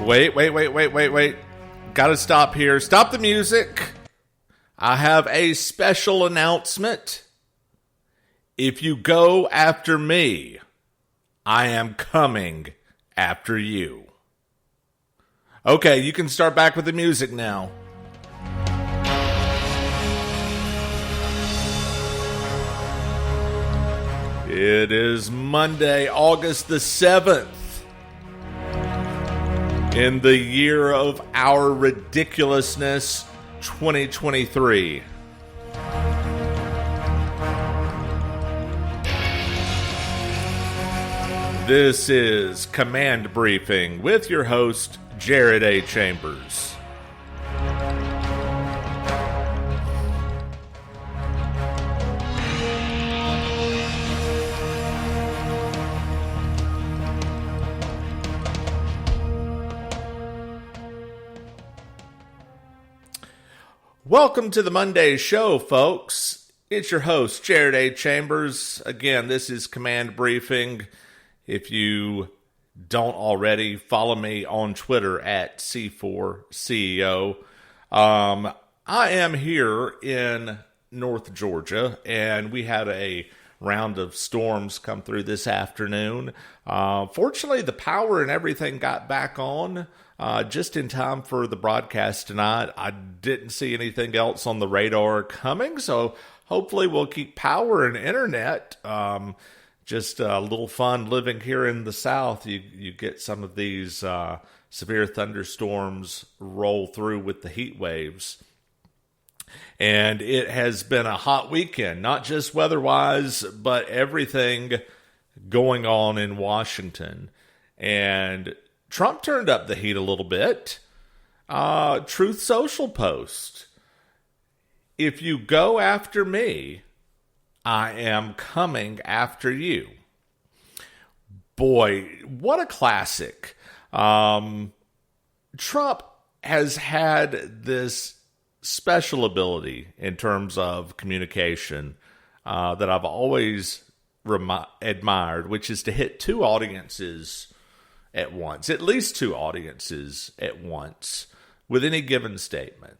Wait. Gotta stop here. Stop the music. I have a special announcement. If you go after me, I am coming after you. Okay, you can start back with the music now. It is Monday, August the 7th. In the year of our ridiculousness, 2023. This is Command Briefing with your host, Jared A. Chambers. Welcome to the Monday show, folks. It's your host, Jared A. Chambers. Again, this is Command Briefing. If you don't already, follow me on Twitter at C4CEO. I am here in North Georgia, and we had a round of storms come through this afternoon. Fortunately, the power and everything got back on just in time for the broadcast tonight. I didn't see anything else on the radar coming, so hopefully we'll keep power and internet. Just a little fun living here in the South. You get some of these severe thunderstorms roll through with the heat waves. And it has been a hot weekend, not just weather-wise, but everything going on in Washington. And Trump turned up the heat a little bit. Truth Social post. If you go after me, I am coming after you. Boy, what a classic. Trump has had this special ability in terms of communication that I've always admired, which is to hit two audiences at once, at least two audiences at once, with any given statement.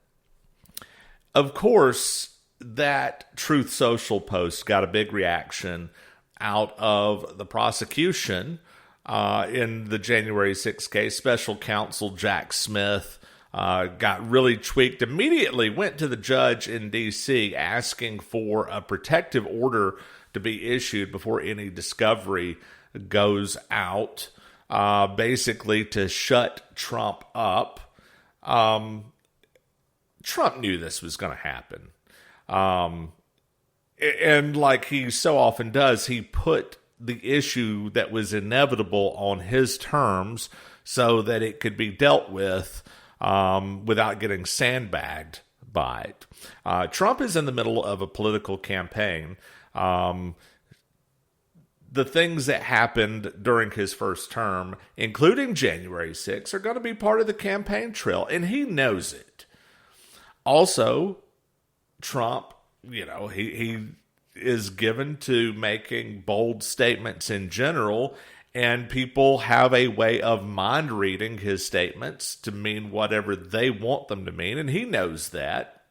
Of course, that Truth Social post got a big reaction out of the prosecution in the January 6th case. Special counsel Jack Smith got really tweaked, immediately went to the judge in D.C. asking for a protective order to be issued before any discovery goes out, basically to shut Trump up. Trump knew this was going to happen. And like he so often does, he put the issue that was inevitable on his terms so that it could be dealt with without getting sandbagged by it. Trump is in the middle of a political campaign. The things that happened during his first term, including January 6th, are going to be part of the campaign trail, and he knows it. Also, Trump, he is given to making bold statements in general, and people have a way of mind reading his statements to mean whatever they want them to mean, and he knows that.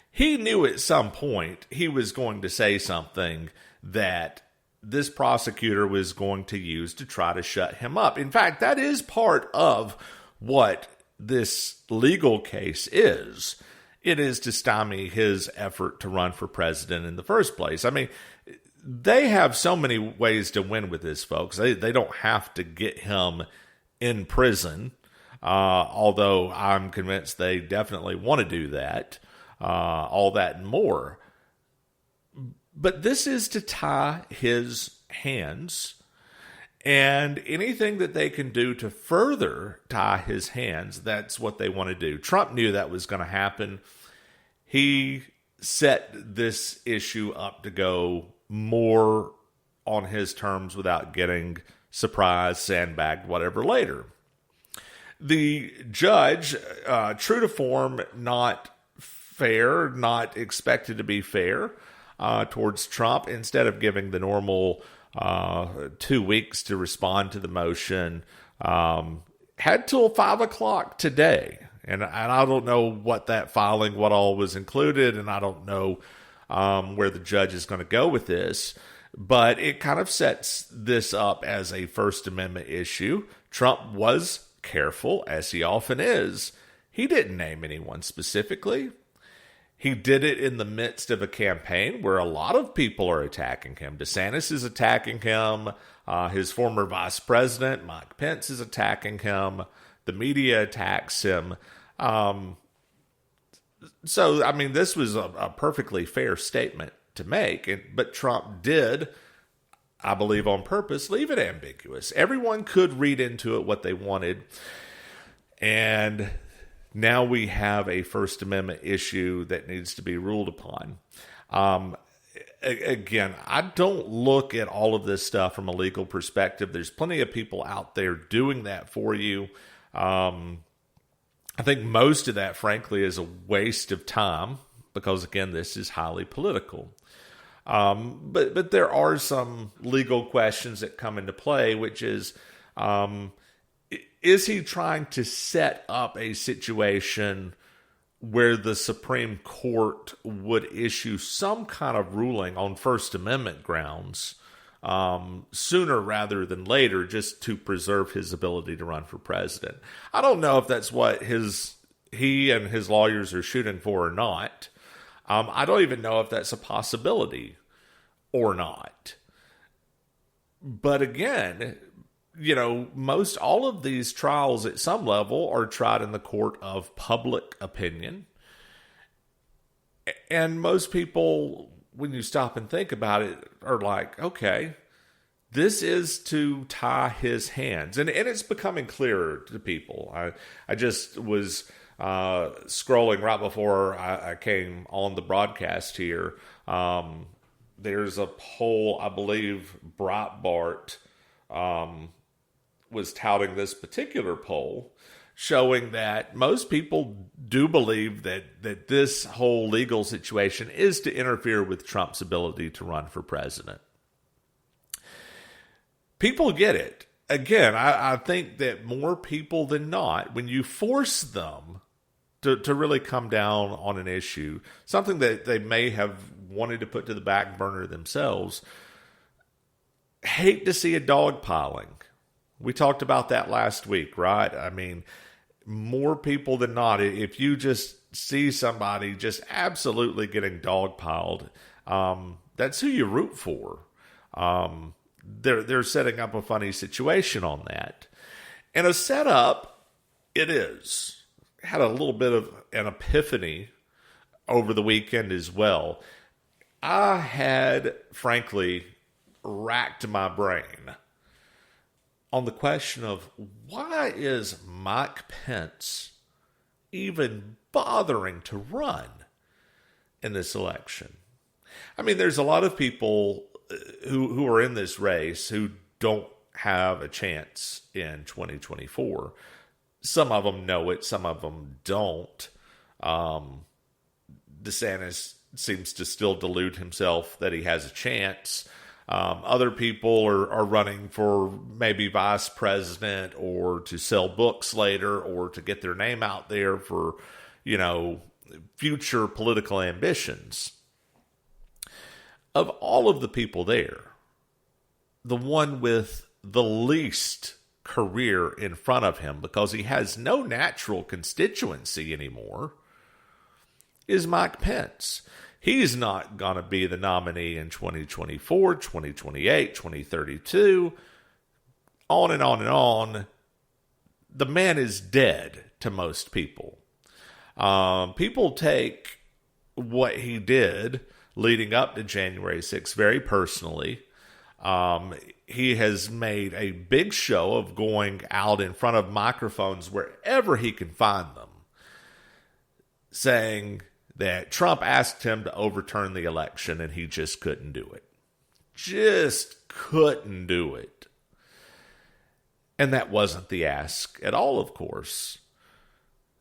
He knew at some point he was going to say something that this prosecutor was going to use to try to shut him up. In fact, that is part of what this legal case is. It is to stymie his effort to run for president in the first place. I mean, they have so many ways to win with this, folks. They don't have to get him in prison, although I'm convinced they definitely want to do that, all that and more. But this is to tie his hands, and anything that they can do to further tie his hands, that's what they want to do. Trump knew that was going to happen. He set this issue up to go more on his terms without getting surprised, sandbagged, whatever later. The judge, true to form, not fair, not expected to be fair towards Trump, instead of giving the normal 2 weeks to respond to the motion, had till 5 o'clock today. And I don't know what that filing, what all was included, and I don't know where the judge is going to go with this. But it kind of sets this up as a First Amendment issue. Trump was careful, as he often is. He didn't name anyone specifically. He did it in the midst of a campaign where a lot of people are attacking him. DeSantis is attacking him. His former vice president, Mike Pence, is attacking him. The media attacks him. So, I mean, this was a perfectly fair statement to make. But Trump did, I believe on purpose, leave it ambiguous. Everyone could read into it what they wanted. And now we have a First Amendment issue that needs to be ruled upon. Again, I don't look at all of this stuff from a legal perspective. There's plenty of people out there doing that for you. I think most of that, frankly, is a waste of time because, again, this is highly political. But there are some legal questions that come into play, which is he trying to set up a situation where the Supreme Court would issue some kind of ruling on First Amendment grounds sooner rather than later, just to preserve his ability to run for president? I don't know if that's what he and his lawyers are shooting for or not. I don't even know if that's a possibility or not. But again, most all of these trials at some level are tried in the court of public opinion. And most people, when you stop and think about it, are like, okay, this is to tie his hands. And it's becoming clearer to people. I just was scrolling right before I came on the broadcast here. There's a poll, I believe Breitbart was touting this particular poll, showing that most people do believe that this whole legal situation is to interfere with Trump's ability to run for president. People get it. Again, I think that more people than not, when you force them to really come down on an issue, something that they may have wanted to put to the back burner themselves, hate to see a dogpiling. We talked about that last week, right? I mean, more people than not, if you just see somebody just absolutely getting dogpiled, that's who you root for. They're setting up a funny situation on that. And a setup, it is. Had a little bit of an epiphany over the weekend as well. I had, frankly, racked my brain on the question of why is Mike Pence even bothering to run in this election? I mean, there's a lot of people who are in this race who don't have a chance in 2024. Some of them know it, some of them don't. DeSantis seems to still delude himself that he has a chance. Other people are running for maybe vice president or to sell books later or to get their name out there for, future political ambitions. Of all of the people there, the one with the least career in front of him, because he has no natural constituency anymore, is Mike Pence. He's not going to be the nominee in 2024, 2028, 2032, on and on and on. The man is dead to most people. People take what he did leading up to January 6th very personally. He has made a big show of going out in front of microphones wherever he can find them, saying that Trump asked him to overturn the election and he just couldn't do it. Just couldn't do it. And that wasn't the ask at all, of course.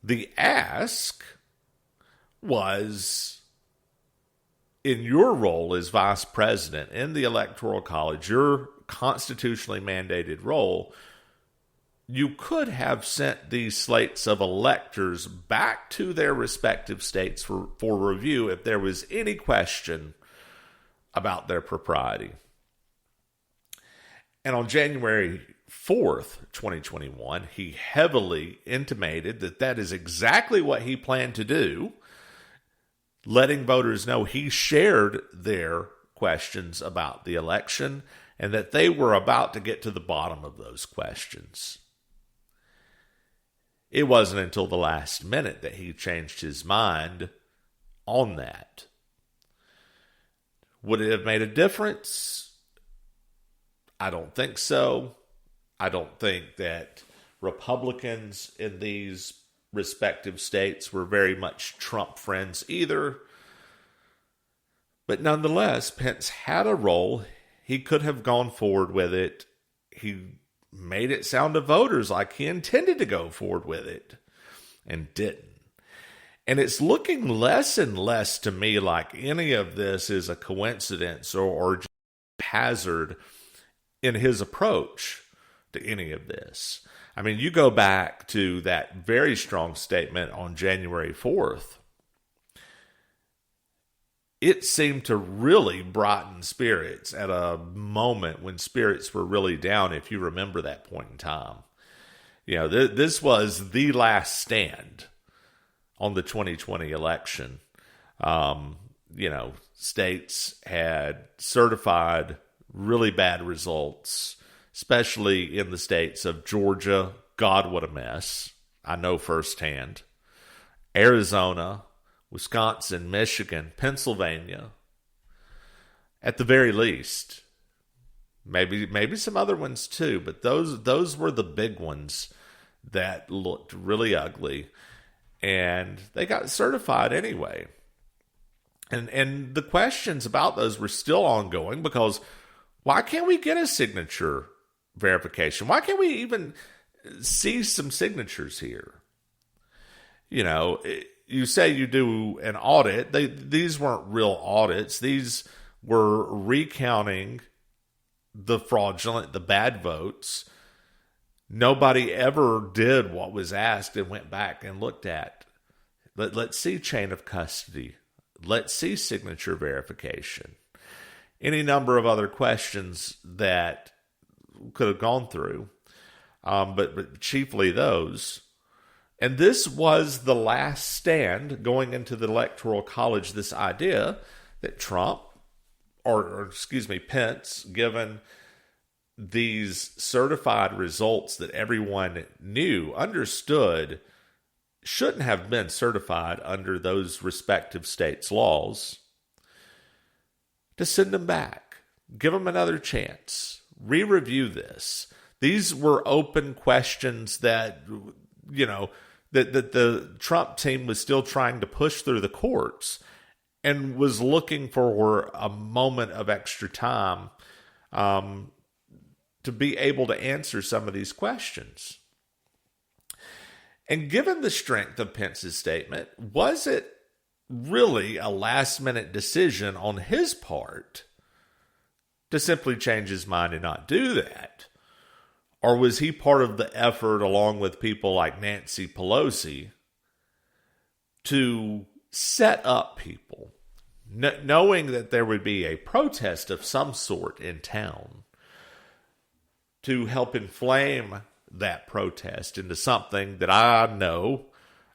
The ask was, in your role as vice president in the Electoral College, your constitutionally mandated role, you could have sent these slates of electors back to their respective states for review if there was any question about their propriety. And on January 4th, 2021, he heavily intimated that that is exactly what he planned to do, letting voters know he shared their questions about the election and that they were about to get to the bottom of those questions. It wasn't until the last minute that he changed his mind on that. Would it have made a difference? I don't think so. I don't think that Republicans in these respective states were very much Trump friends either. But nonetheless, Pence had a role. He could have gone forward with it. He made it sound to voters like he intended to go forward with it and didn't. And it's looking less and less to me like any of this is a coincidence or just hazard in his approach to any of this. I mean, you go back to that very strong statement on January 4th. It seemed to really brighten spirits at a moment when spirits were really down, if you remember that point in time. You know, this was the last stand on the 2020 election. States had certified really bad results, especially in the states of Georgia. God, what a mess. I know firsthand. Arizona, Wisconsin, Michigan, Pennsylvania, at the very least. Maybe some other ones too, but those were the big ones that looked really ugly, and they got certified anyway. And the questions about those were still ongoing because why can't we get a signature verification? Why can't we even see some signatures here? You know, you say you do an audit. These weren't real audits. These were recounting the fraudulent, the bad votes. Nobody ever did what was asked and went back and looked at. Let's see chain of custody. Let's see signature verification. Any number of other questions that could have gone through, but chiefly those. And this was the last stand going into the Electoral College, this idea that Pence, given these certified results that everyone understood, shouldn't have been certified under those respective states' laws, to send them back, give them another chance, re-review this. These were open questions that, that the Trump team was still trying to push through the courts and was looking for a moment of extra time to be able to answer some of these questions. And given the strength of Pence's statement, was it really a last-minute decision on his part to simply change his mind and not do that? Or was he part of the effort, along with people like Nancy Pelosi, to set up people, knowing that there would be a protest of some sort in town, to help inflame that protest into something that I know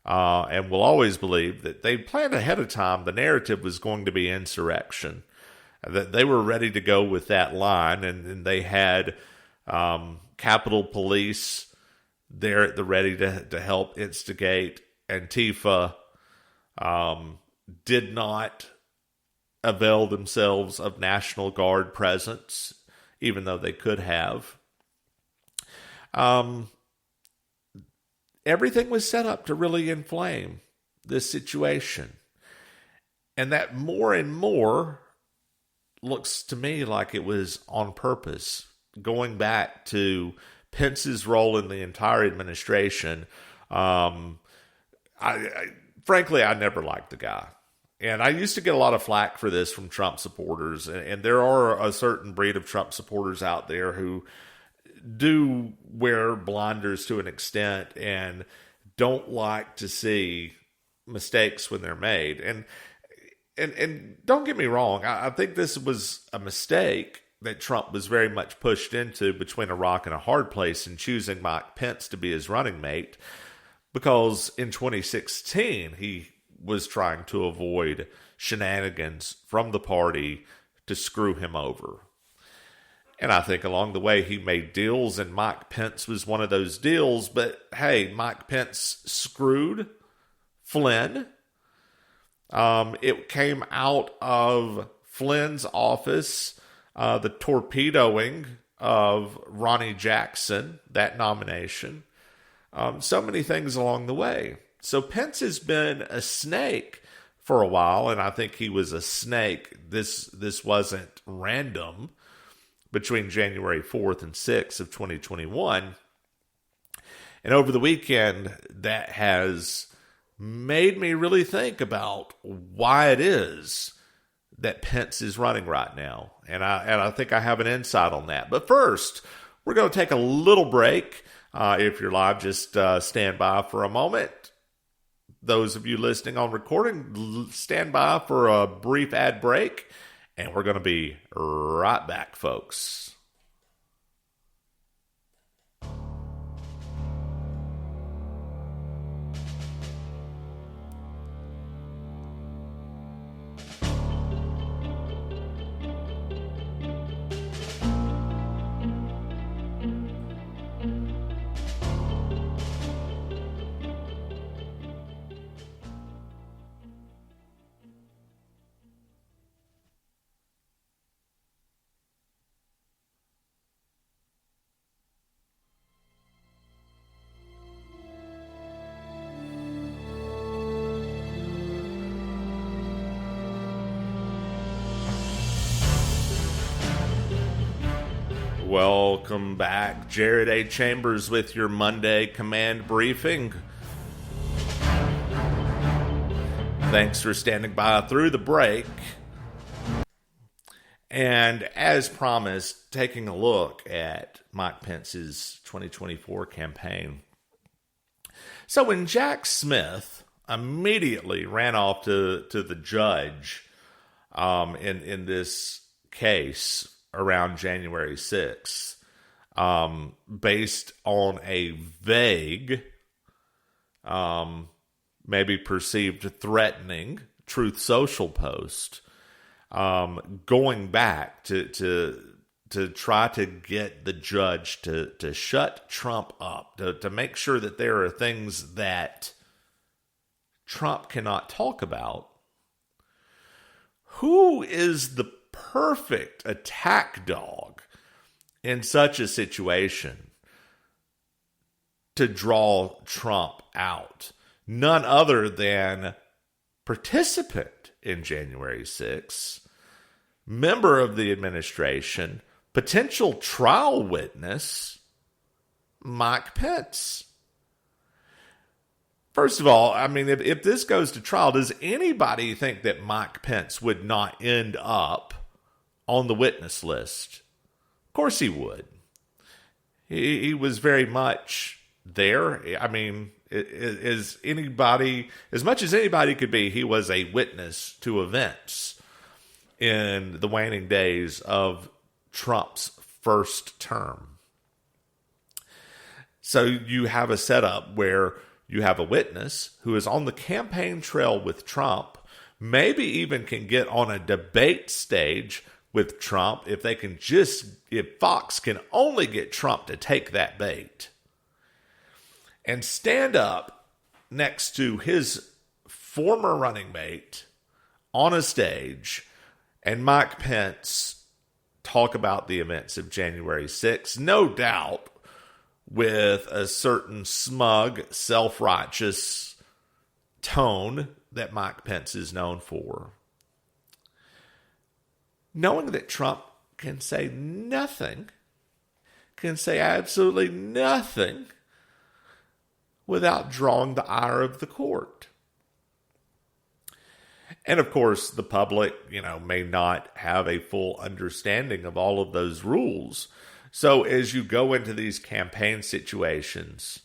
and will always believe that they planned ahead of time the narrative was going to be insurrection, that they were ready to go with that line, and they had Capitol Police there at the ready to help instigate. Antifa did not avail themselves of National Guard presence, even though they could have. Everything was set up to really inflame this situation. And that more and more looks to me like it was on purpose. Going back to Pence's role in the entire administration, frankly, I never liked the guy. And I used to get a lot of flack for this from Trump supporters. And there are a certain breed of Trump supporters out there who do wear blinders to an extent and don't like to see mistakes when they're made. And don't get me wrong, I think this was a mistake that Trump was very much pushed into between a rock and a hard place in choosing Mike Pence to be his running mate, because in 2016, he was trying to avoid shenanigans from the party to screw him over. And I think along the way he made deals, and Mike Pence was one of those deals. But hey, Mike Pence screwed Flynn. It came out of Flynn's office, the torpedoing of Ronnie Jackson, that nomination. So many things along the way. So Pence has been a snake for a while, and I think he was a snake. This wasn't random between January 4th and 6th of 2021. And over the weekend, that has made me really think about why it is that Pence is running right now. And I think I have an insight on that. But first, we're going to take a little break. If you're live, just stand by for a moment. Those of you listening on recording, stand by for a brief ad break. And we're going to be right back, folks. Welcome back. Jared A. Chambers with your Monday Command Briefing. Thanks for standing by through the break. And as promised, taking a look at Mike Pence's 2024 campaign. So when Jack Smith immediately ran off to the judge in this case around January 6th, based on a vague, maybe perceived threatening Truth Social post, going back to try to get the judge to shut Trump up, to make sure that there are things that Trump cannot talk about. Who is the perfect attack dog in such a situation to draw Trump out? None other than participant in January 6th, member of the administration, potential trial witness, Mike Pence. First of all, I mean, if this goes to trial, does anybody think that Mike Pence would not end up on the witness list? Of course he would. He was very much there. I mean, as much as anybody could be, he was a witness to events in the waning days of Trump's first term. So you have a setup where you have a witness who is on the campaign trail with Trump, maybe even can get on a debate stage with Trump if Fox can only get Trump to take that bait and stand up next to his former running mate on a stage and Mike Pence talk about the events of January 6th, no doubt with a certain smug, self-righteous tone that Mike Pence is known for. Knowing that Trump can say nothing, can say absolutely nothing without drawing the ire of the court. And of course, the public, may not have a full understanding of all of those rules. So as you go into these campaign situations,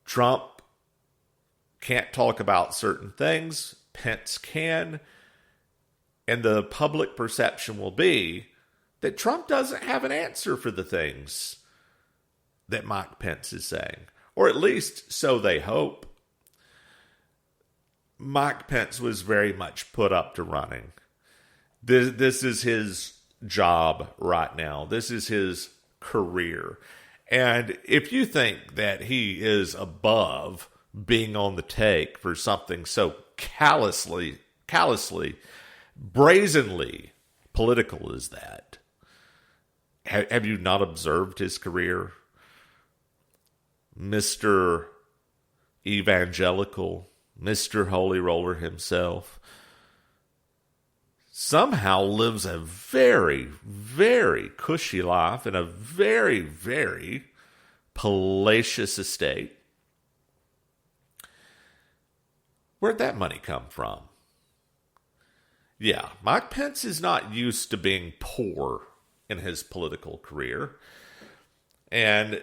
Trump can't talk about certain things, Pence can, and the public perception will be that Trump doesn't have an answer for the things that Mike Pence is saying, or at least so they hope. Mike Pence was very much put up to running. This is his job right now. This is his career. And if you think that he is above being on the take for something so callously, brazenly political as that, have you not observed his career? Mr. Evangelical, Mr. Holy Roller himself, somehow lives a very, very cushy life in a very, very palatial estate. Where'd that money come from? Yeah, Mike Pence is not used to being poor in his political career. And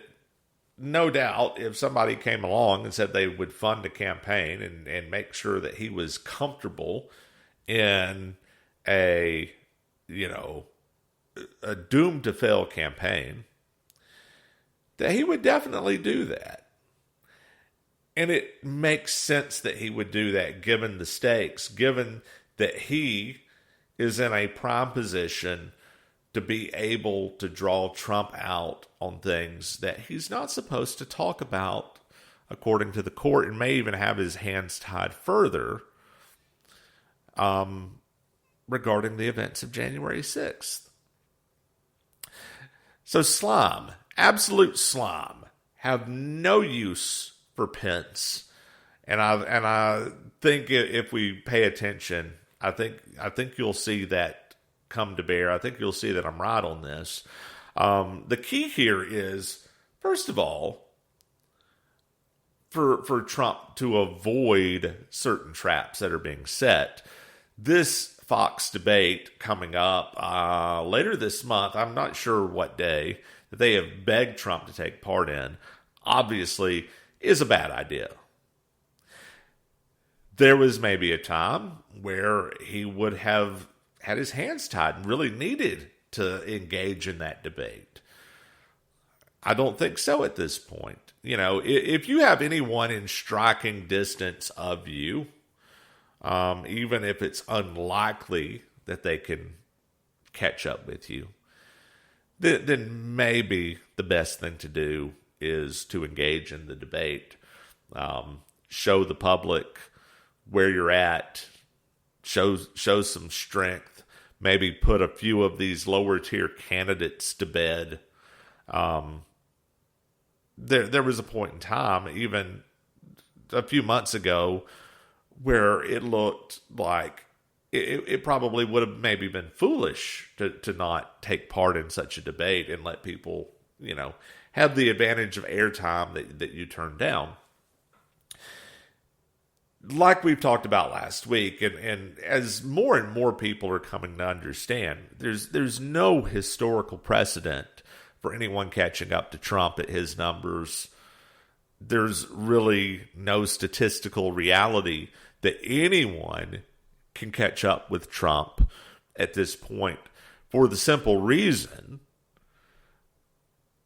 no doubt, if somebody came along and said they would fund a campaign and make sure that he was comfortable in a doomed to fail campaign, that he would definitely do that. And it makes sense that he would do that given the stakes, given that he is in a prime position to be able to draw Trump out on things that he's not supposed to talk about according to the court, and may even have his hands tied further regarding the events of January 6th. So slime, absolute slime, have no use for Pence. And I think if we pay attention, I think you'll see that come to bear. I think you'll see that I'm right on this. The key here is, first of all, for Trump to avoid certain traps that are being set. This Fox debate coming up later this month, I'm not sure what day, that they have begged Trump to take part in, obviously is a bad idea. There was maybe a time where he would have had his hands tied and really needed to engage in that debate. I don't think so at this point. If you have anyone in striking distance of you, even if it's unlikely that they can catch up with you, then maybe the best thing to do is to engage in the debate. Show the public where you're at, show some strength, maybe put a few of these lower tier candidates to bed. There was a point in time, even a few months ago, where it looked like it probably would have maybe been foolish to not take part in such a debate and let people, have the advantage of airtime that you turn down. Like we've talked about last week, and as more and more people are coming to understand, there's no historical precedent for anyone catching up to Trump at his numbers. There's really no statistical reality that anyone can catch up with Trump at this point, for the simple reason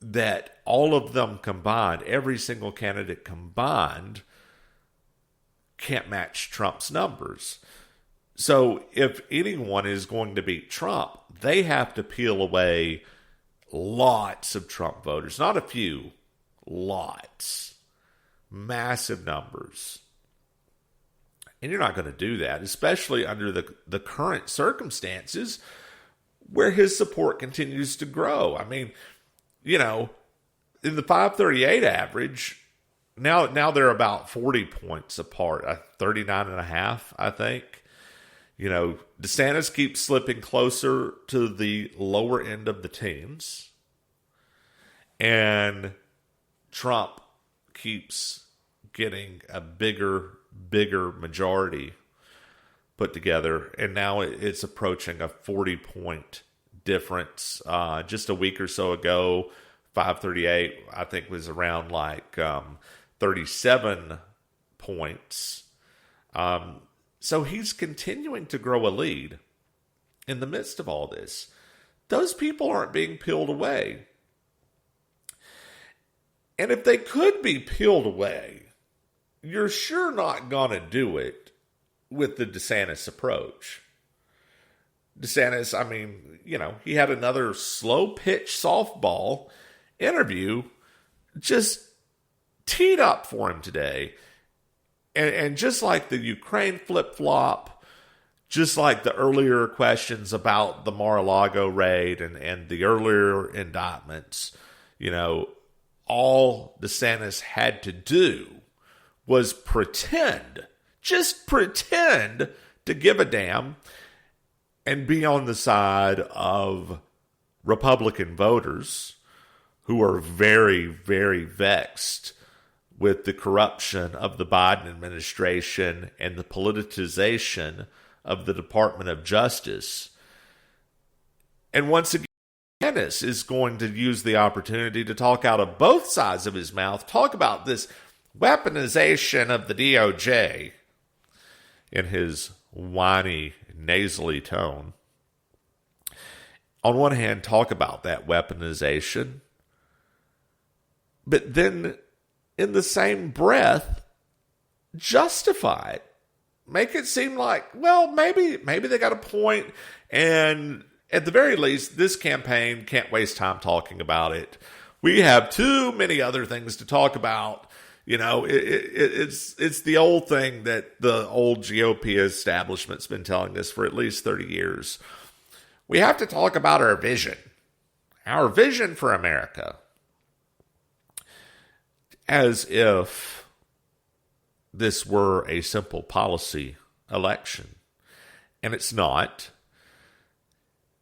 that all of them combined, every single candidate combined, can't match Trump's numbers. So if anyone is going to beat Trump, they have to peel away lots of Trump voters. Not a few, lots. Massive numbers. And you're not going to do that, especially under the current circumstances where his support continues to grow. I mean, in the 538 average, now they're about 40 points apart, 39.5, I think. DeSantis keeps slipping closer to the lower end of the teens. And Trump keeps getting a bigger majority put together. And now it's approaching a 40-point difference. Just a week or so ago, 538, I think, was around like 37 points. So he's continuing to grow a lead in the midst of all this. Those people aren't being peeled away. And if they could be peeled away, you're sure not going to do it with the DeSantis approach. DeSantis, I mean, he had another slow pitch softball interview just teed up for him today. And just like the Ukraine flip-flop, just like the earlier questions about the Mar-a-Lago raid and the earlier indictments, all DeSantis had to do was just pretend to give a damn and be on the side of Republican voters who are very, very vexed with the corruption of the Biden administration and the politicization of the Department of Justice. And once again, Dennis is going to use the opportunity to talk out of both sides of his mouth, talk about this weaponization of the DOJ in his whiny, nasally tone. On one hand, talk about that weaponization, but then in the same breath, justify it. Make it seem like, well, maybe they got a point, and at the very least, this campaign can't waste time talking about it. We have too many other things to talk about. It's the old thing that the old GOP establishment's been telling us for at least 30 years. We have to talk about our vision for America. As if this were a simple policy election. And it's not.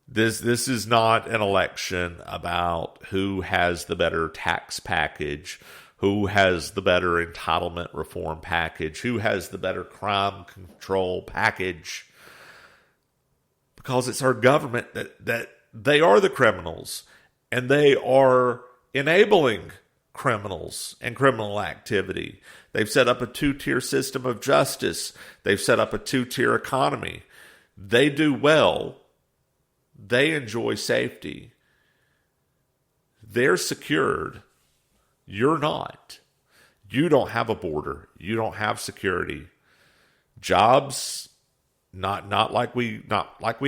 This is not an election about who has the better tax package, who has the better entitlement reform package, who has the better crime control package. Because it's our government that they are the criminals, and they are enabling criminals and criminal activity. They've set up a two-tier system of justice. They've set up a two-tier economy. They do well. They enjoy safety. They're secured. You're not. You don't have a border. You don't have security. Jobs, not like we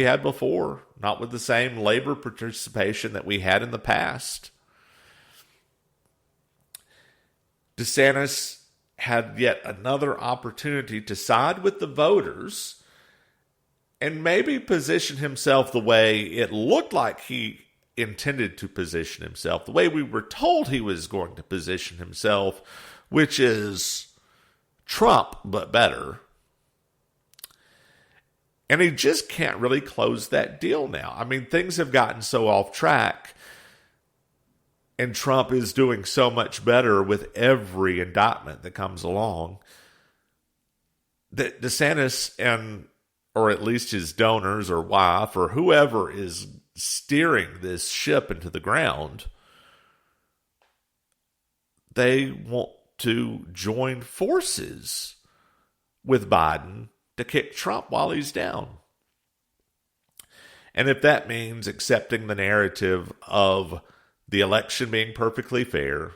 had before. Not with the same labor participation that we had in the past. DeSantis had yet another opportunity to side with the voters and maybe position himself the way it looked like he intended to position himself, the way we were told he was going to position himself, which is Trump, but better. And he just can't really close that deal now. I mean, things have gotten so off track, and Trump is doing so much better with every indictment that comes along, that DeSantis or at least his donors or wife or whoever is steering this ship into the ground, they want to join forces with Biden to kick Trump while he's down. And if that means accepting the narrative of the election being perfectly fair,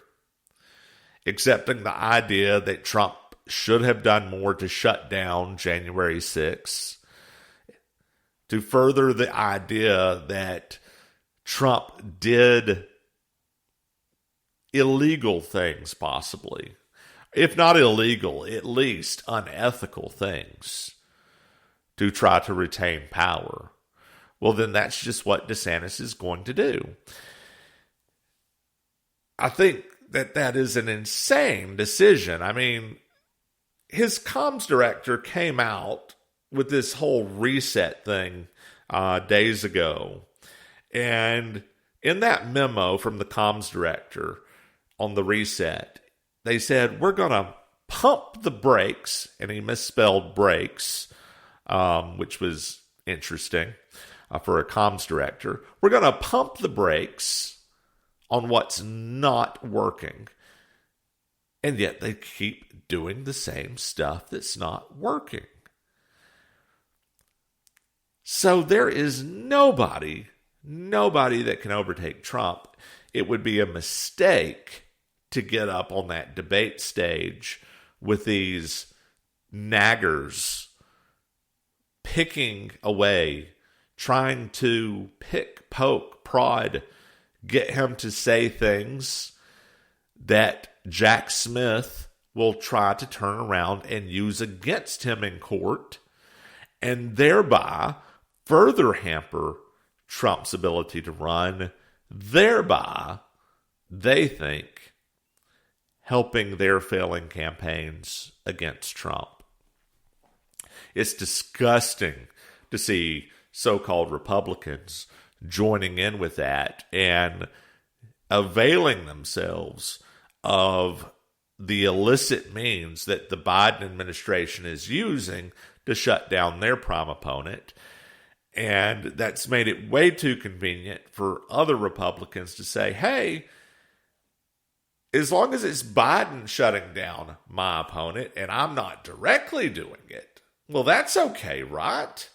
accepting the idea that Trump should have done more to shut down January 6th, to further the idea that Trump did illegal things, possibly. If not illegal, at least unethical things to try to retain power. Well, then that's just what DeSantis is going to do. I think that is an insane decision. I mean, his comms director came out with this whole reset thing days ago. And in that memo from the comms director on the reset, they said, we're going to pump the brakes, and he misspelled brakes, which was interesting. for a comms director. We're going to pump the brakes on what's not working. And yet they keep doing the same stuff that's not working. So there is nobody that can overtake Trump. It would be a mistake to get up on that debate stage with these naggers picking away, trying to pick, poke, prod, get him to say things that Jack Smith will try to turn around and use against him in court, and thereby further hamper Trump's ability to run, thereby, they think, helping their failing campaigns against Trump. It's disgusting to see so-called Republicans joining in with that and availing themselves of the illicit means that the Biden administration is using to shut down their prime opponent. And that's made it way too convenient for other Republicans to say, hey, as long as it's Biden shutting down my opponent and I'm not directly doing it, well, that's okay, right?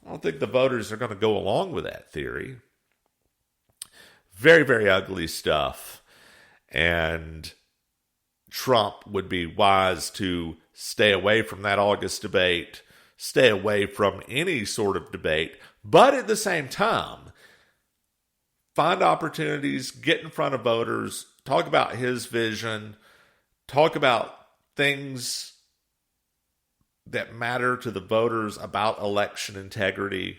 I don't think the voters are going to go along with that theory. Very, very ugly stuff. And Trump would be wise to stay away from that August debate, stay away from any sort of debate, but at the same time, find opportunities, get in front of voters, talk about his vision, talk about things that matter to the voters about election integrity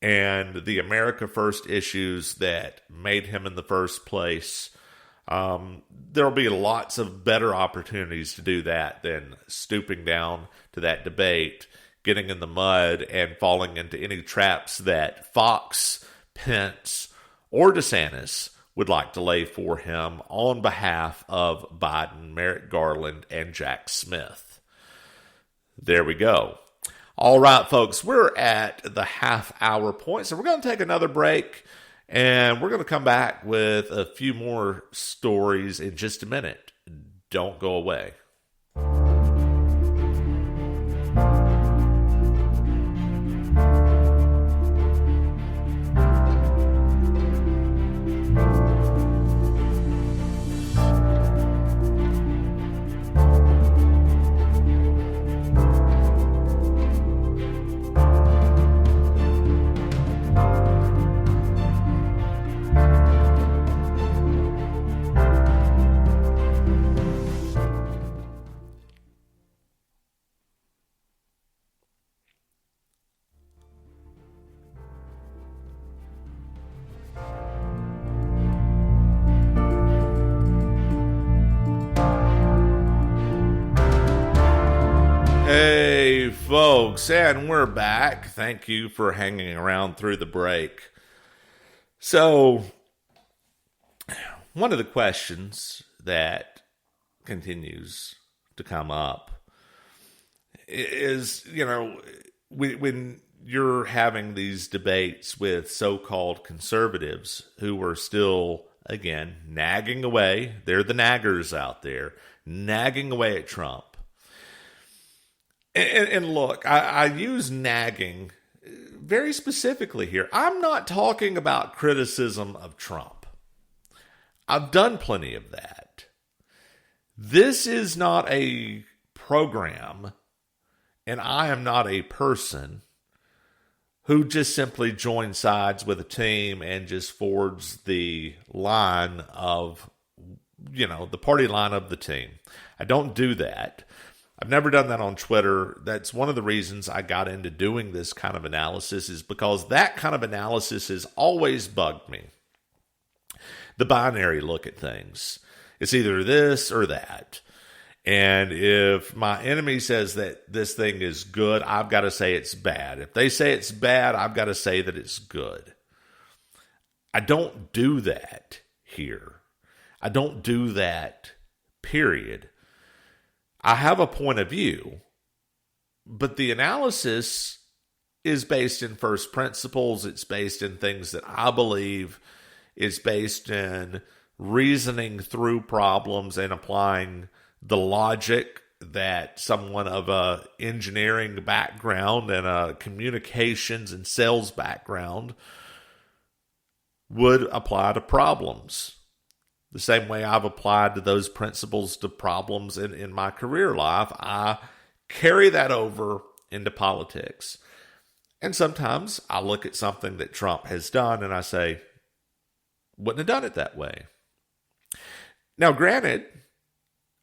and the America First issues that made him in the first place. There'll be lots of better opportunities to do that than stooping down to that debate, getting in the mud, and falling into any traps that Fox, Pence, or DeSantis would like to lay for him on behalf of Biden, Merrick Garland, and Jack Smith. There we go. All right, folks, we're at the half-hour point, so we're going to take another break, and we're going to come back with a few more stories in just a minute. Don't go away. Hey, folks, and we're back. Thank you for hanging around through the break. So, one of the questions that continues to come up is, when you're having these debates with so-called conservatives who are still, again, nagging away, they're the naggers out there, nagging away at Trump. And look, I use nagging very specifically here. I'm not talking about criticism of Trump. I've done plenty of that. This is not a program, and I am not a person who just simply joins sides with a team and just forwards the line of, the party line of the team. I don't do that. I've never done that on Twitter. That's one of the reasons I got into doing this kind of analysis, is because that kind of analysis has always bugged me. The binary look at things. It's either this or that. And if my enemy says that this thing is good, I've got to say it's bad. If they say it's bad, I've got to say that it's good. I don't do that here. I don't do that, period. I have a point of view, but the analysis is based in first principles. It's based in things that I believe. It's based in reasoning through problems and applying the logic that someone of a engineering background and a communications and sales background would apply to problems. The same way I've applied to those principles to problems in my career life, I carry that over into politics. And sometimes I look at something that Trump has done and I say, wouldn't have done it that way. Now, granted,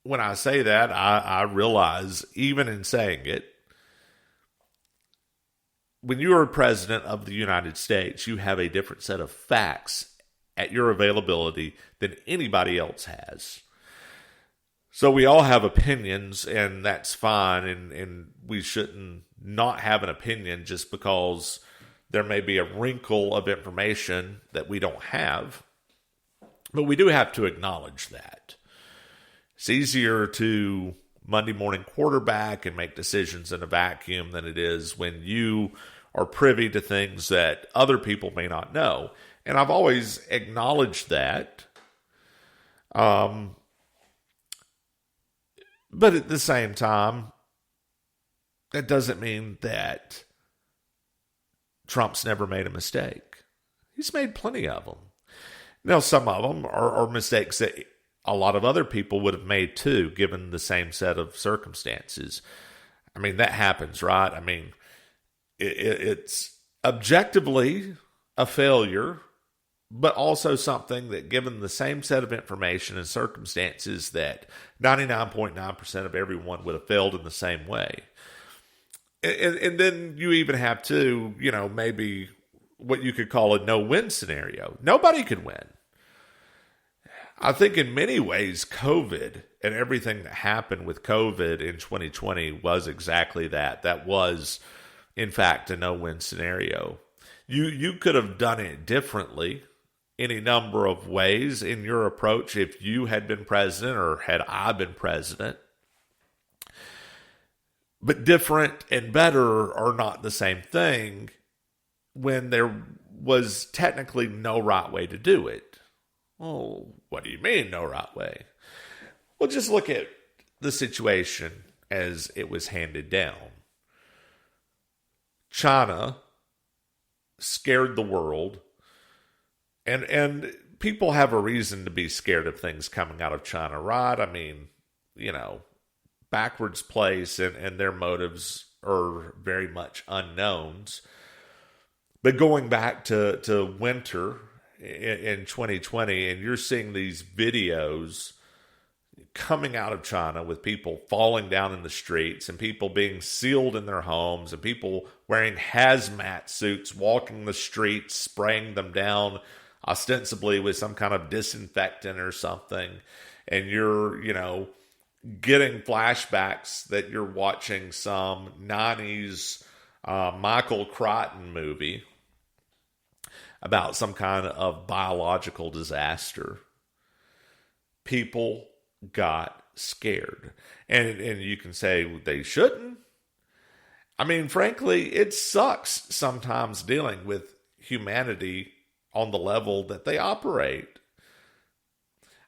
when I say that, I realize, even in saying it, when you are president of the United States, you have a different set of facts at your availability than anybody else has. So we all have opinions, and that's fine, and we shouldn't not have an opinion just because there may be a wrinkle of information that we don't have. But we do have to acknowledge that. It's easier to Monday morning quarterback and make decisions in a vacuum than it is when you are privy to things that other people may not know. And I've always acknowledged that. But at the same time, that doesn't mean that Trump's never made a mistake. He's made plenty of them. Now, some of them are mistakes that a lot of other people would have made too, given the same set of circumstances. I mean, that happens, right? I mean, it's objectively a failure, but also something that, given the same set of information and circumstances, that 99.9% of everyone would have failed in the same way. And then you even have to, maybe what you could call a no-win scenario. Nobody could win. I think in many ways, COVID and everything that happened with COVID in 2020 was exactly that. That was, in fact, a no-win scenario. You could have done it differently any number of ways in your approach if you had been president or had I been president. But different and better are not the same thing when there was technically no right way to do it. Well, what do you mean, no right way? Well, just look at the situation as it was handed down. China scared the world, and people have a reason to be scared of things coming out of China, right? I mean, backwards place, and their motives are very much unknowns. But going back to winter in 2020, and you're seeing these videos coming out of China with people falling down in the streets and people being sealed in their homes and people wearing hazmat suits, walking the streets, spraying them down ostensibly with some kind of disinfectant or something. And you're, getting flashbacks that you're watching some 90s Michael Crichton movie about some kind of biological disaster. People got scared. And you can say they shouldn't. I mean, frankly, it sucks sometimes dealing with humanity on the level that they operate.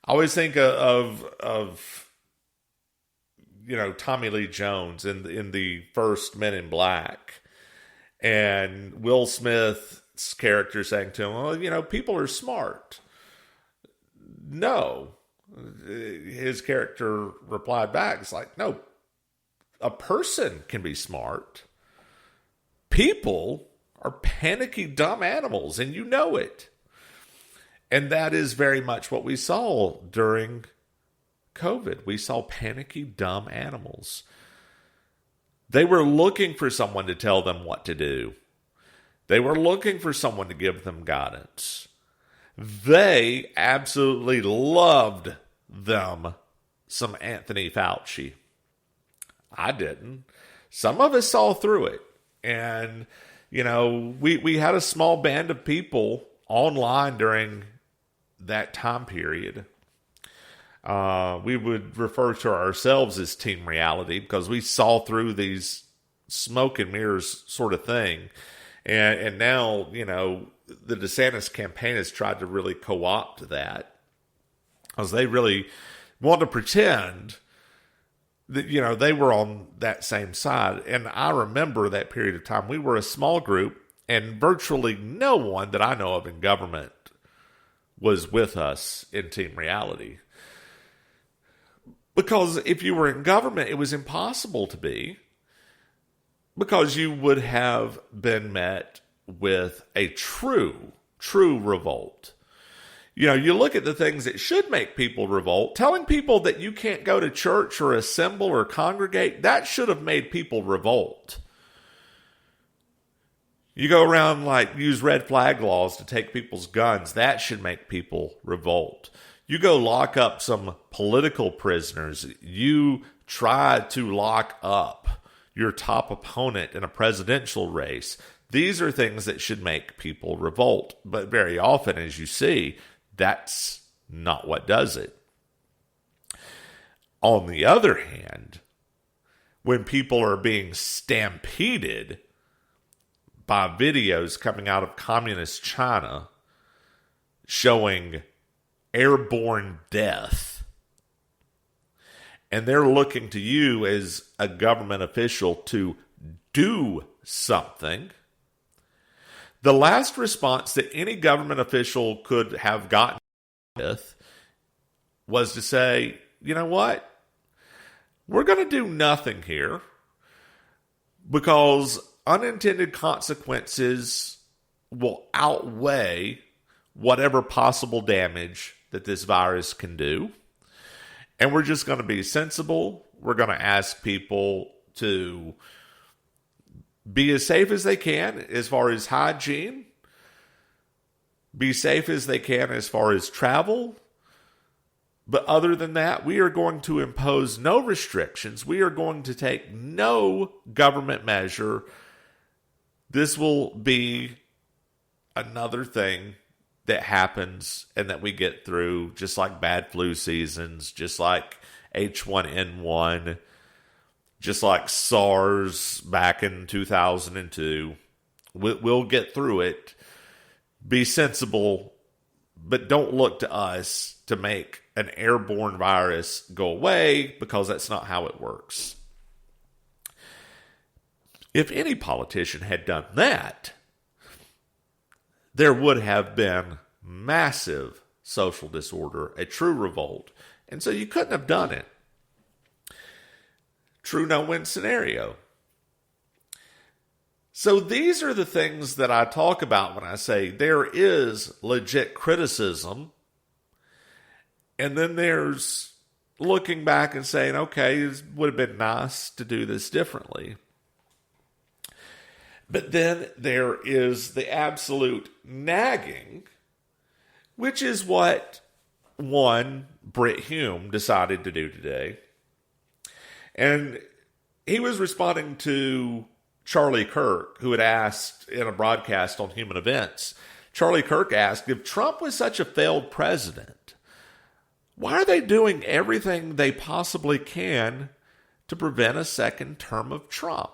I always think of Tommy Lee Jones in the first Men in Black, and Will Smith's character saying to him, well, people are smart. No. His character replied back, it's like, no, a person can be smart. People are panicky, dumb animals, and you know it. And that is very much what we saw during COVID. We saw panicky, dumb animals. They were looking for someone to tell them what to do. They were looking for someone to give them guidance. They absolutely loved them some Anthony Fauci. I didn't. Some of us saw through it. And, we had a small band of people online during that time period. We would refer to ourselves as Team Reality because we saw through these smoke and mirrors sort of thing. And now, the DeSantis campaign has tried to really co-opt that, because they really want to pretend that, they were on that same side. And I remember that period of time. We were a small group, and virtually no one that I know of in government was with us in Team Reality. Because if you were in government, it was impossible to be, because you would have been met with a true revolt. You look at the things that should make people revolt. Telling people that you can't go to church or assemble or congregate, that should have made people revolt. You go around use red flag laws to take people's guns, that should make people revolt. You go lock up some political prisoners. You try to lock up your top opponent in a presidential race. These are things that should make people revolt. But very often, as you see, that's not what does it. On the other hand, when people are being stampeded by videos coming out of communist China showing airborne death, and they're looking to you as a government official to do something, the last response that any government official could have gotten with was to say, you know what? We're going to do nothing here, because unintended consequences will outweigh whatever possible damage that this virus can do. And we're just going to be sensible. We're going to ask people to be as safe as they can as far as hygiene. Be safe as they can as far as travel. But other than that, we are going to impose no restrictions. We are going to take no government measure. This will be another thing that happens and that we get through, just like bad flu seasons, just like H1N1, just like SARS back in 2002. We'll get through it. Be sensible, but don't look to us to make an airborne virus go away, because that's not how it works. If any politician had done that, there would have been massive social disorder, a true revolt. And so you couldn't have done it. True no-win scenario. So these are the things that I talk about when I say there is legit criticism. And then there's looking back and saying, okay, it would have been nice to do this differently. But then there is the absolute nagging, which is what one Brit Hume decided to do today. And he was responding to Charlie Kirk, who had asked in a broadcast on Human Events. Charlie Kirk asked, if Trump was such a failed president, why are they doing everything they possibly can to prevent a second term of Trump?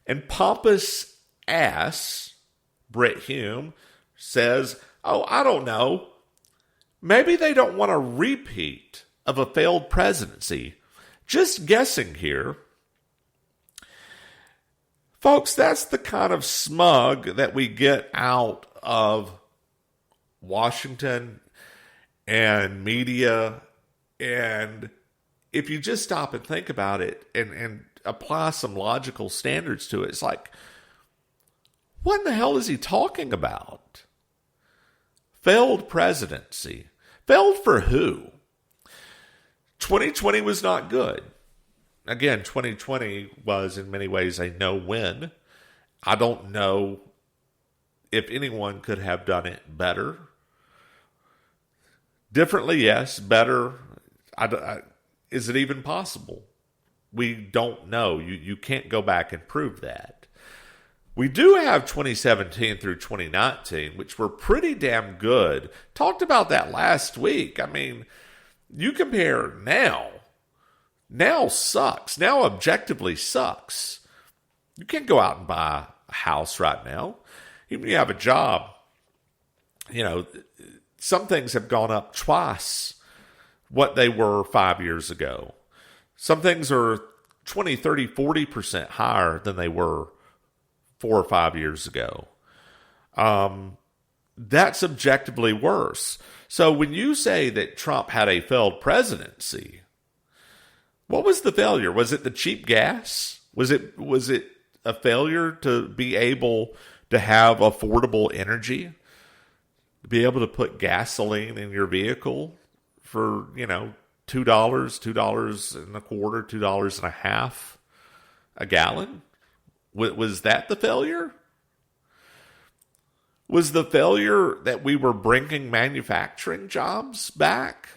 And pompous ass Brit Hume says, oh, I don't know. Maybe they don't want a repeat of a failed presidency. Just guessing here. Folks, that's the kind of smug that we get out of Washington and media. And if you just stop and think about it and apply some logical standards to it, it's like, what in the hell is he talking about? Failed presidency. Failed for who? 2020 was not good. Again, 2020 was in many ways a no-win. I don't know if anyone could have done it better. Differently, yes. Better. Is it even possible? We don't know. You can't go back and prove that. We do have 2017 through 2019, which were pretty damn good. Talked about that last week. I mean, you compare now now sucks. Now objectively sucks. You can't go out and buy a house right now. Even if you have a job, some things have gone up twice what they were 5 years ago. Some things are 20, 30, 40% higher than they were 4 or 5 years ago. That's objectively worse. So when you say that Trump had a failed presidency, what was the failure? Was it the cheap gas? Was it a failure to be able to have affordable energy? To be able to put gasoline in your vehicle for, $2, $2.25, $2.50 a gallon? Was that the failure? Was the failure that we were bringing manufacturing jobs back?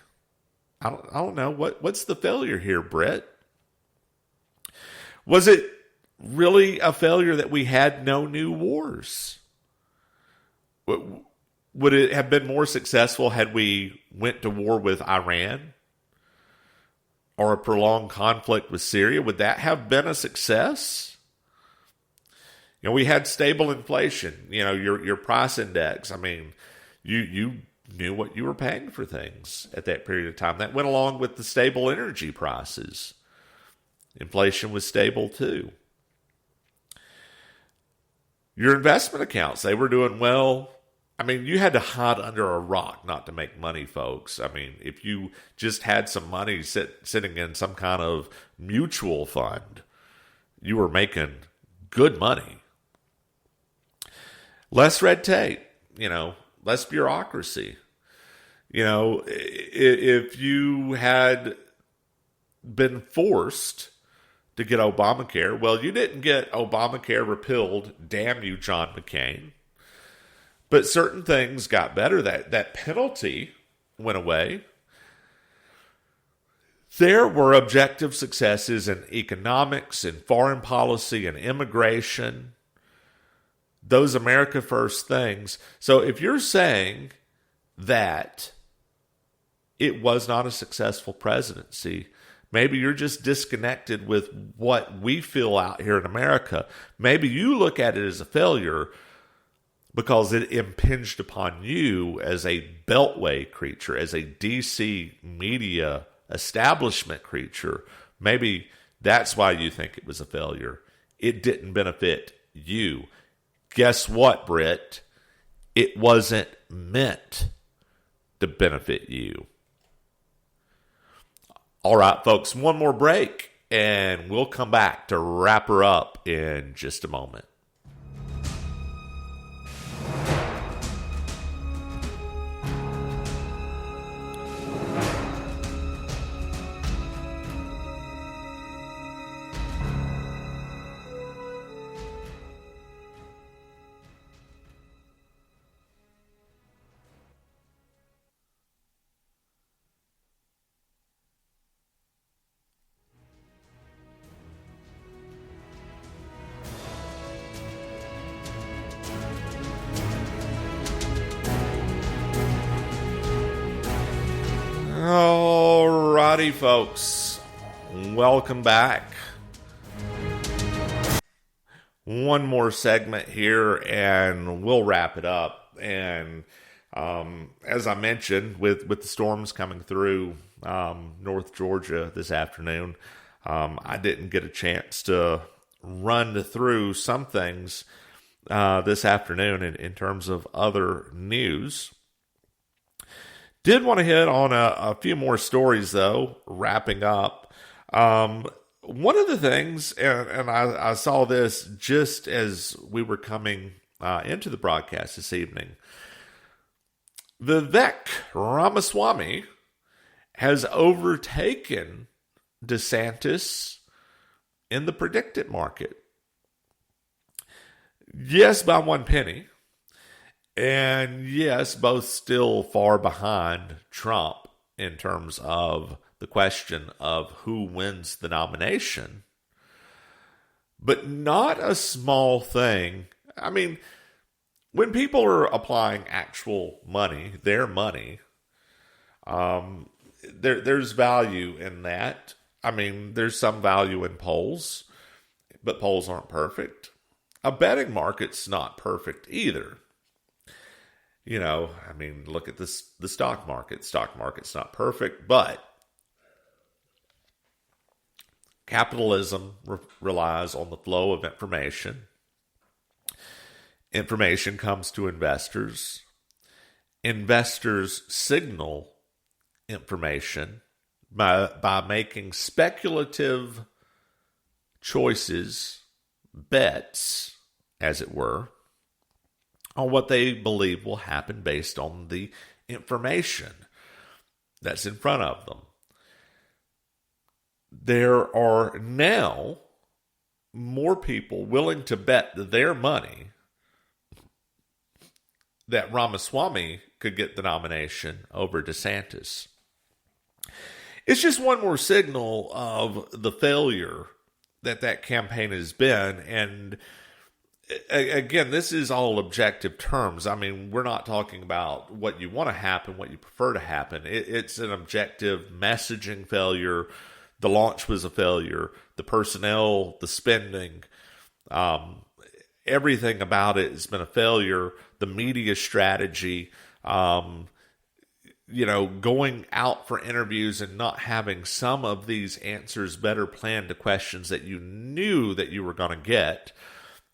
I don't know. What's the failure here, Britt? Was it really a failure that we had no new wars? Would it have been more successful had we went to war with Iran or a prolonged conflict with Syria? Would that have been a success? We had stable inflation, your price index. I mean, you knew what you were paying for things at that period of time. That went along with the stable energy prices. Inflation was stable too. Your investment accounts, they were doing well. I mean, you had to hide under a rock not to make money, folks. I mean, if you just had some money sitting in some kind of mutual fund, you were making good money. Less red tape, less bureaucracy. If you had been forced to get Obamacare, well, you didn't get Obamacare repealed, damn you, John McCain. But certain things got better. That penalty went away. There were objective successes in economics, in foreign policy, and immigration. Those America First things. So if you're saying that it was not a successful presidency, maybe you're just disconnected with what we feel out here in America. Maybe you look at it as a failure because it impinged upon you as a Beltway creature, as a DC media establishment creature. Maybe that's why you think it was a failure. It didn't benefit you. Guess what, Britt? It wasn't meant to benefit you. All right, folks, one more break, and we'll come back to wrap her up in just a moment. Alrighty, folks. Welcome back. One more segment here, and we'll wrap it up. And as I mentioned, with the storms coming through North Georgia this afternoon, I didn't get a chance to run through some things this afternoon in terms of other news. Did want to hit on a few more stories, though, wrapping up. One of the things, and I saw this just as we were coming into the broadcast this evening, Vivek Ramaswamy has overtaken DeSantis in the predicted market. Yes, by 1 penny. And yes, both still far behind Trump in terms of the question of who wins the nomination. But not a small thing. I mean, when people are applying actual money, their money, there's value in that. I mean, there's some value in polls, but polls aren't perfect. A betting market's not perfect either. You know, I mean, look at this, the stock market. Stock market's not perfect, but capitalism relies on the flow of information. Information comes to investors. Investors signal information by making speculative choices, bets, as it were, on what they believe will happen based on the information that's in front of them. There are now more people willing to bet their money that Ramaswamy could get the nomination over DeSantis. It's just one more signal of the failure that campaign has been. And again, this is all objective terms. I mean, we're not talking about what you want to happen, what you prefer to happen. It's an objective messaging failure. The launch was a failure. The personnel, the spending, everything about it has been a failure. The media strategy, going out for interviews and not having some of these answers better planned to questions that you knew that you were going to get.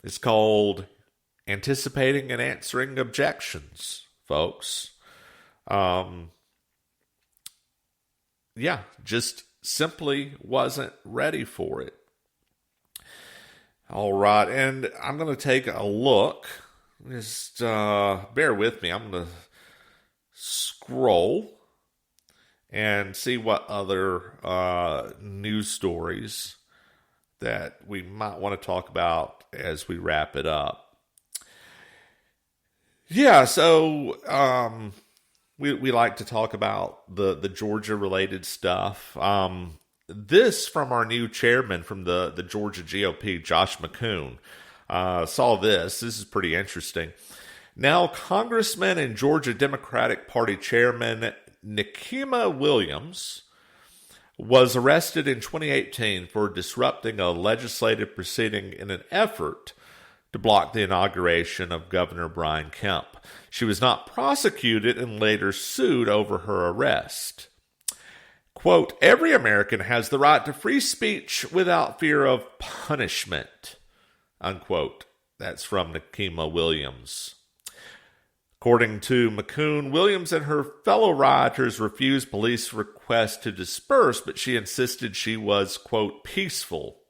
It's called anticipating and answering objections, folks. Just simply wasn't ready for it. All right, and I'm going to take a look. Just bear with me. I'm going to scroll and see what other news stories that we might want to talk about as we wrap it up. Yeah, so we like to talk about the Georgia-related stuff. This from our new chairman from the Georgia GOP, Josh McCoon. Saw this. This is pretty interesting. Now, Congressman and Georgia Democratic Party Chairman Nikema Williams was arrested in 2018 for disrupting a legislative proceeding in an effort to block the inauguration of Governor Brian Kemp. She was not prosecuted and later sued over her arrest. Quote, "Every American has the right to free speech without fear of punishment," unquote. That's from Nikema Williams. According to McCoon, Williams and her fellow rioters refused police requests to disperse, but she insisted she was, quote, peaceful.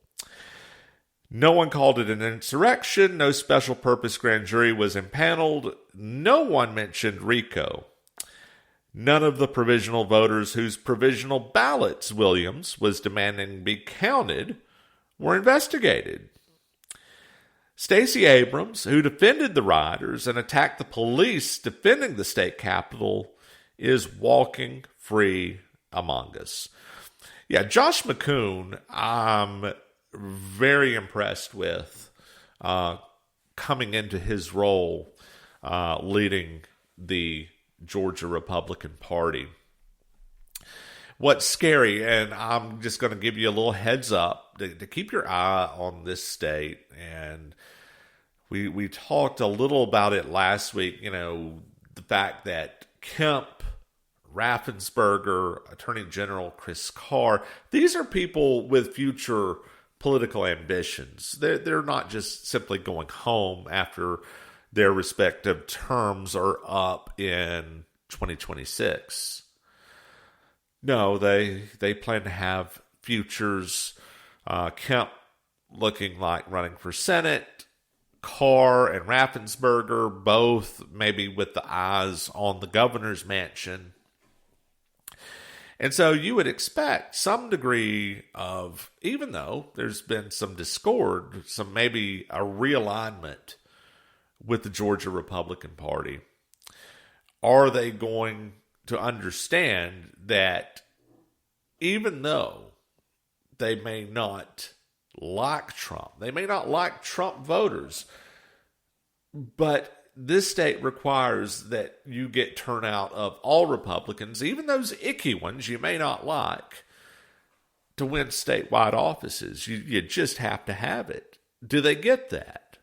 No one called it an insurrection. No special purpose grand jury was impaneled. No one mentioned RICO. None of the provisional voters whose provisional ballots Williams was demanding be counted were investigated. Stacey Abrams, who defended the rioters and attacked the police defending the state capitol, is walking free among us. Yeah, Josh McCoon, I'm very impressed with coming into his role leading the Georgia Republican Party. What's scary, and I'm just going to give you a little heads up to keep your eye on this state, and we talked a little about it last week, the fact that Kemp, Raffensperger, Attorney General Chris Carr, these are people with future political ambitions. They're not just simply going home after their respective terms are up in 2026. No, they plan to have futures. Kemp looking like running for Senate. Carr and Raffensperger both maybe with the eyes on the governor's mansion. And so you would expect some degree of, even though there's been some discord, some maybe a realignment with the Georgia Republican Party. Are they going to understand that even though they may not like Trump, they may not like Trump voters, but this state requires that you get turnout of all Republicans, even those icky ones you may not like, to win statewide offices. You just have to have it. Do they get that?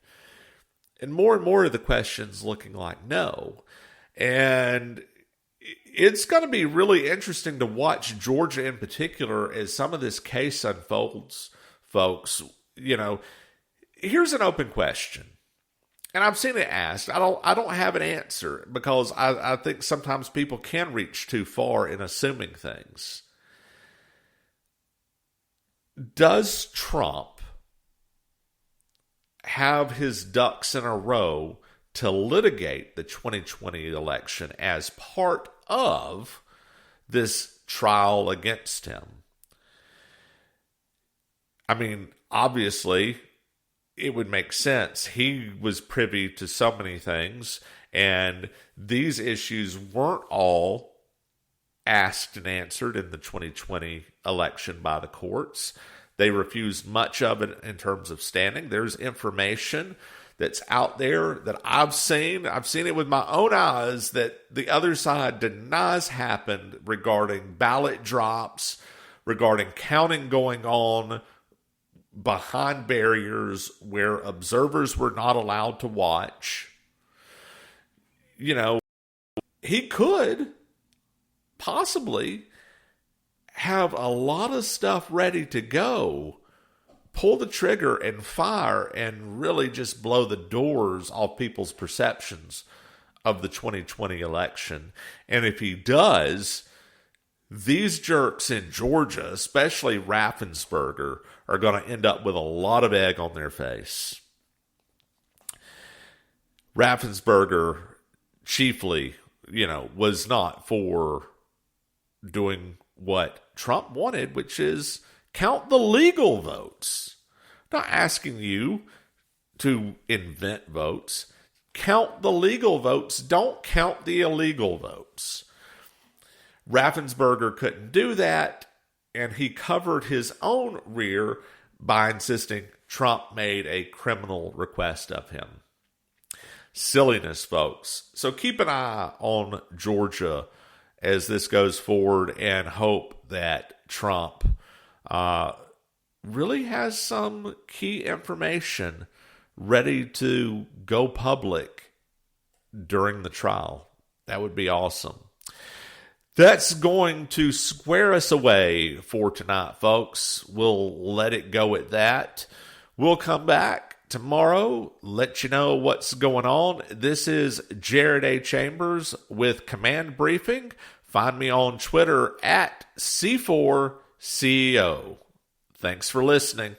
And more of the questions looking like no. And it's going to be really interesting to watch Georgia in particular as some of this case unfolds, folks. Here's an open question. And I've seen it asked. I don't have an answer because I think sometimes people can reach too far in assuming things. Does Trump have his ducks in a row to litigate the 2020 election as part of this trial against him? I mean, obviously, it would make sense. He was privy to so many things, and these issues weren't all asked and answered in the 2020 election by the courts. They refused much of it in terms of standing. There's information that's out there that I've seen it with my own eyes that the other side denies happened regarding ballot drops, regarding counting going on behind barriers where observers were not allowed to watch. He could possibly have a lot of stuff ready to go, pull the trigger and fire and really just blow the doors off people's perceptions of the 2020 election. And if he does, these jerks in Georgia, especially Raffensperger, are going to end up with a lot of egg on their face. Raffensperger chiefly, was not for doing what Trump wanted, which is count the legal votes. Not asking you to invent votes. Count the legal votes. Don't count the illegal votes. Raffensperger couldn't do that, and he covered his own rear by insisting Trump made a criminal request of him. Silliness, folks. So keep an eye on Georgia as this goes forward and hope that Trump really has some key information ready to go public during the trial. That would be awesome. That's going to square us away for tonight, folks. We'll let it go at that. We'll come back tomorrow, let you know what's going on. This is Jared A. Chambers with Command Briefing. Find me on Twitter at C4CEO. Thanks for listening.